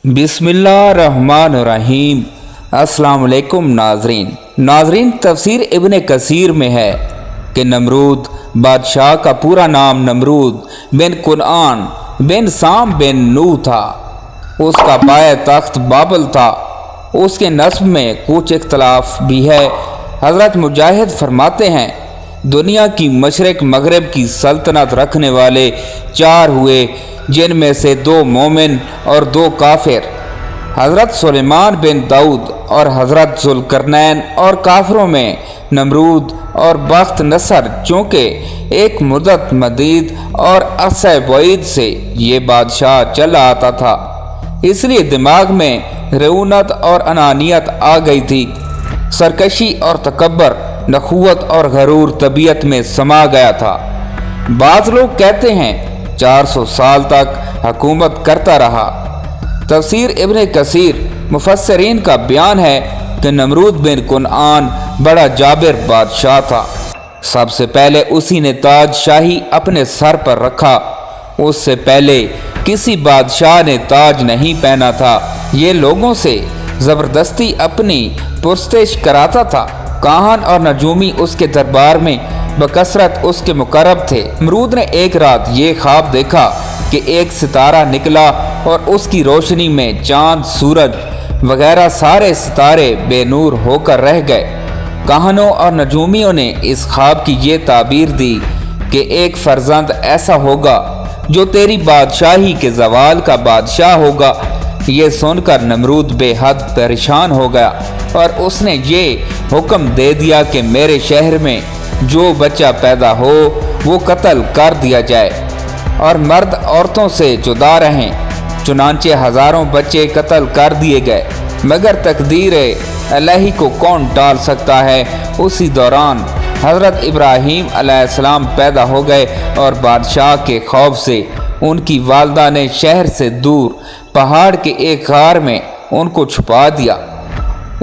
बिस्मिल्लाहिर्रहमानिर्रहीम। अस्सलाम वालेकुम नाजरीन, तफसीर इब्न कसीर में है कि नमरूद बादशाह का पूरा नाम नमरूद बिन कुनआन बिन साम बिन नूह था। उसका पाया तख्त बाबल था। उसके नस्ब में कुछ इख्तलाफ भी है। हज़रत मुजाहिद फरमाते हैं, दुनिया की मशरक मगरब की सल्तनत रखने वाले चार हुए, जिनमें से दो मोमिन और दो काफिर, हज़रत सुलेमान बिन दाऊद और हज़रत ज़ुल्करनैन। और काफिरों में नमरूद और बख्त नसर, चूँकि एक मुद्दत मदीद और अरसा बईद से ये बादशाह चला आता था, इसलिए दिमाग में रऊनत और अनानियत आ गई थी। सरकशी और तकब्बर, नखुवत और गरूर तबीयत में समा गया था। बाज़ लोग कहते हैं 400 साल तक हुकूमत करता रहा। तफसीर इब्न कसीर मुफस्सरीन का बयान है कि नमरूद बिन कुनआन बड़ा जाबिर बादशाह था। सबसे पहले उसी ने ताज शाही अपने सर पर रखा। उससे पहले किसी बादशाह ने ताज नहीं पहना था। ये लोगों से ज़बरदस्ती अपनी पुरस्तिश कराता था। काहन और नजूमी उसके दरबार में बकसरत उसके मुकर्रब थे। नमरूद ने एक रात ये ख्वाब देखा कि एक सितारा निकला और उसकी रोशनी में चांद, सूरज वगैरह सारे सितारे बेनूर होकर रह गए। काहनों और नजूमियों ने इस ख्वाब की ये ताबीर दी कि एक फर्जंद ऐसा होगा जो तेरी बादशाही के जवाल का बादशाह होगा। ये सुनकर नमरूद बेहद परेशान हो गया और उसने ये हुक्म दे दिया कि मेरे शहर में जो बच्चा पैदा हो वो कत्ल कर दिया जाए और मर्द औरतों से जुदा रहें। चुनांचे हज़ारों बच्चे कत्ल कर दिए गए, मगर तकदीर अलही को कौन टाल सकता है। उसी दौरान हज़रत इब्राहीम अलैहिस्सलाम पैदा हो गए और बादशाह के खौफ से उनकी वालदा ने शहर से दूर पहाड़ के एक गार में उनको छुपा दिया।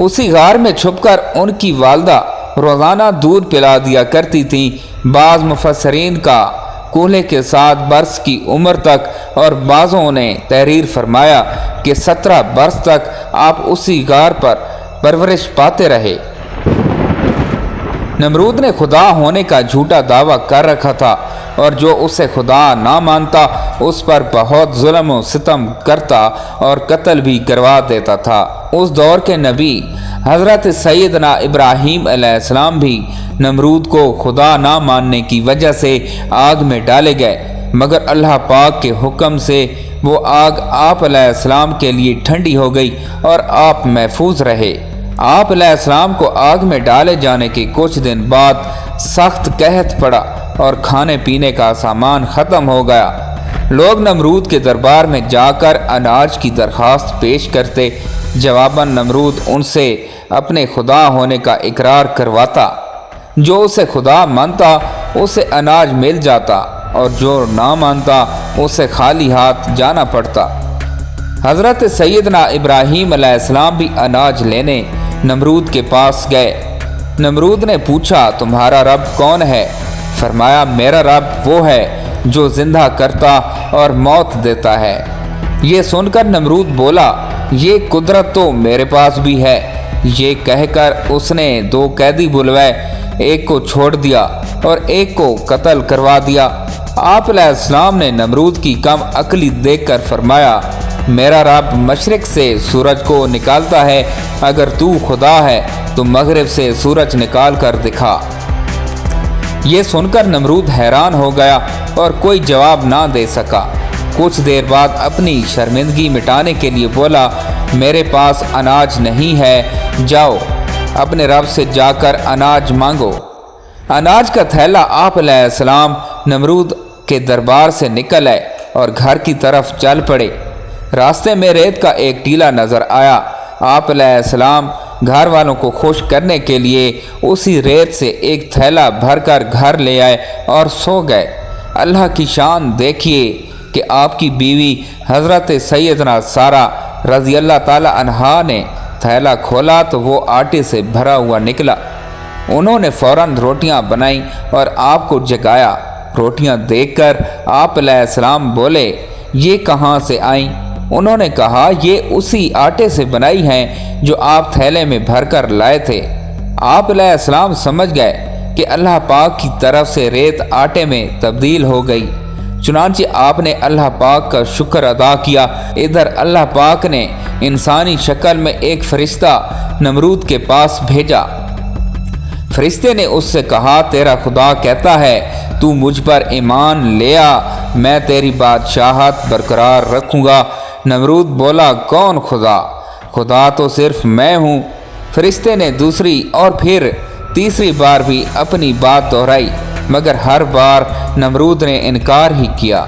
उसी गार में छुपकर उनकी वालदा रोज़ाना दूध पिला दिया करती थी। बाज़ मुफस्सरीन का कूल्हे के 7 बरस की उम्र तक और बाज़ों ने तहरीर फरमाया कि 17 बरस तक आप उसी गार पर परवरिश पाते रहे। नमरूद ने खुदा होने का झूठा दावा कर रखा था और जो उसे खुदा ना मानता उस पर बहुत जुल्म व सितम करता और कत्ल भी करवा देता था। उस दौर के नबी हज़रत सैयदना इब्राहीम अलैहिस्सलाम भी नमरूद को खुदा ना मानने की वजह से आग में डाले गए, मगर अल्लाह पाक के हुक्म से वो आग आप अलैहिस्सलाम के लिए ठंडी हो गई और आप महफूज रहे। आप अलैहिस्सलाम को आग में डाले जाने के कुछ दिन बाद सख्त कहत पड़ा और खाने पीने का सामान ख़त्म हो गया। लोग नमरूद के दरबार में जाकर अनाज की दरख्वास्त पेश करते। जवाबन नमरूद उनसे अपने खुदा होने का इकरार करवाता। जो उसे खुदा मानता उसे अनाज मिल जाता और जो ना मानता उसे खाली हाथ जाना पड़ता। हज़रत सैयदना इब्राहीम अलैहिस्सलाम भी अनाज लेने नमरूद के पास गए। नमरूद ने पूछा, तुम्हारा रब कौन है? फरमाया, मेरा रब वो है जो जिंदा करता और मौत देता है। ये सुनकर नमरूद बोला, ये कुदरत तो मेरे पास भी है। ये कहकर उसने 2 कैदी बुलवाए, एक को छोड़ दिया और एक को कत्ल करवा दिया। आप अलैहिस्सलाम ने नमरूद की कम अक्ली देखकर फरमाया, मेरा रब मशरिक से सूरज को निकालता है। अगर तू खुदा है तो मगरिब से सूरज निकाल कर दिखा। ये सुनकर नमरूद हैरान हो गया और कोई जवाब ना दे सका। कुछ देर बाद अपनी शर्मिंदगी मिटाने के लिए बोला, मेरे पास अनाज नहीं है, जाओ अपने रब से जाकर अनाज मांगो। अनाज का थैला आप अलैहिस्सलाम नमरूद के दरबार से निकल आए और घर की तरफ चल पड़े। रास्ते में रेत का एक टीला नज़र आया। आप अलैहिस्सलाम घर वालों को खुश करने के लिए उसी रेत से एक थैला भरकर घर ले आए और सो गए। अल्लाह की शान देखिए कि आपकी बीवी हज़रत सैयदना सारा रज़ी अल्लाह ताला अन्हा ने थैला खोला तो वो आटे से भरा हुआ निकला। उन्होंने फ़ौरन रोटियां बनाई और आपको जगाया। रोटियां देखकर आप अलैहिस्सलाम बोले, ये कहाँ से आईं? انہوں نے کہا یہ اسی آٹے سے بنائی ہیں جو آپ تھیلے میں بھر کر لائے تھے۔ آپ علیہ السلام سمجھ گئے کہ اللہ پاک کی طرف سے ریت آٹے میں تبدیل ہو گئی، چنانچہ آپ نے اللہ پاک کا شکر ادا کیا۔ ادھر اللہ پاک نے انسانی شکل میں ایک فرشتہ نمرود کے پاس بھیجا۔ فرشتے نے اس سے کہا تیرا خدا کہتا ہے تو مجھ پر ایمان لے آ، میں تیری بادشاہت برقرار رکھوں گا۔ نمرود بولا کون خدا؟ خدا تو صرف میں ہوں۔ فرشتے نے دوسری اور پھر تیسری بار بھی اپنی بات دہرائی، مگر ہر بار نمرود نے انکار ہی کیا۔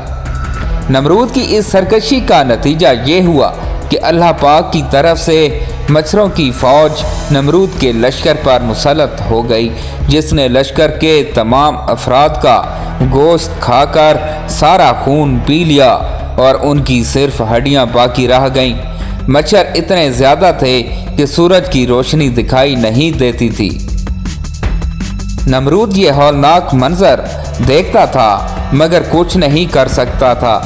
نمرود کی اس سرکشی کا نتیجہ یہ ہوا کہ اللہ پاک کی طرف سے مچھروں کی فوج نمرود کے لشکر پر مسلط ہو گئی، جس نے لشکر کے تمام افراد کا گوشت کھا کر سارا خون پی لیا اور ان کی صرف ہڈیاں باقی رہ گئیں۔ مچھر اتنے زیادہ تھے کہ سورج کی روشنی دکھائی نہیں دیتی تھی۔ نمرود یہ ہولناک منظر دیکھتا تھا مگر کچھ نہیں کر سکتا تھا۔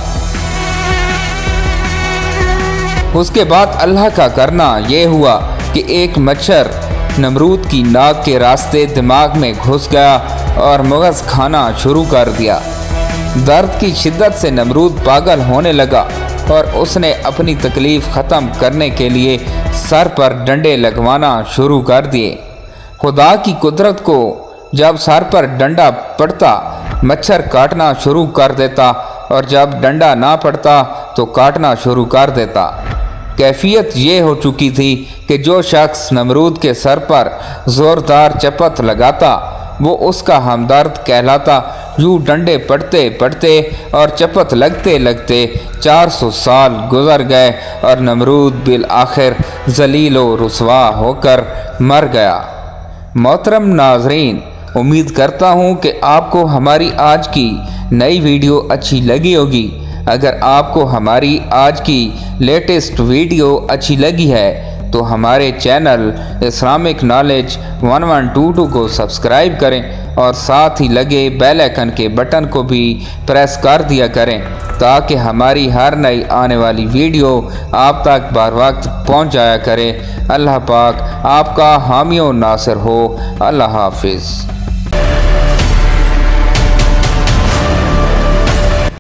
اس کے بعد اللہ کا کرنا یہ ہوا کہ ایک مچھر نمرود کی ناک کے راستے دماغ میں گھس گیا اور مغز کھانا شروع کر دیا۔ درد کی شدت سے نمرود پاگل ہونے لگا اور اس نے اپنی تکلیف ختم کرنے کے لیے سر پر ڈنڈے لگوانا شروع کر دیے۔ خدا کی قدرت کو جب سر پر ڈنڈا پڑتا مچھر کاٹنا شروع کر دیتا اور جب ڈنڈا نہ پڑتا تو کاٹنا شروع کر دیتا۔ کیفیت یہ ہو چکی تھی کہ جو شخص نمرود کے سر پر زوردار چپت لگاتا وہ اس کا ہمدرد کہلاتا۔ یوں ڈنڈے پڑتے پڑتے اور چپت لگتے لگتے 400 سال گزر گئے اور نمرود بالآخر ذلیل و رسوا ہو کر مر گیا۔ محترم ناظرین، امید کرتا ہوں کہ آپ کو ہماری آج کی نئی ویڈیو اچھی لگی ہوگی۔ اگر آپ کو ہماری آج کی لیٹسٹ ویڈیو اچھی لگی ہے تو ہمارے چینل اسلامک نالج 1122 کو سبسکرائب کریں اور ساتھ ہی لگے بیل آئیکن کے بٹن کو بھی پریس کر دیا کریں تاکہ ہماری ہر نئی آنے والی ویڈیو آپ تک بر وقت پہنچ جایا کرے۔ اللہ پاک آپ کا حامی و ناصر ہو۔ اللہ حافظ۔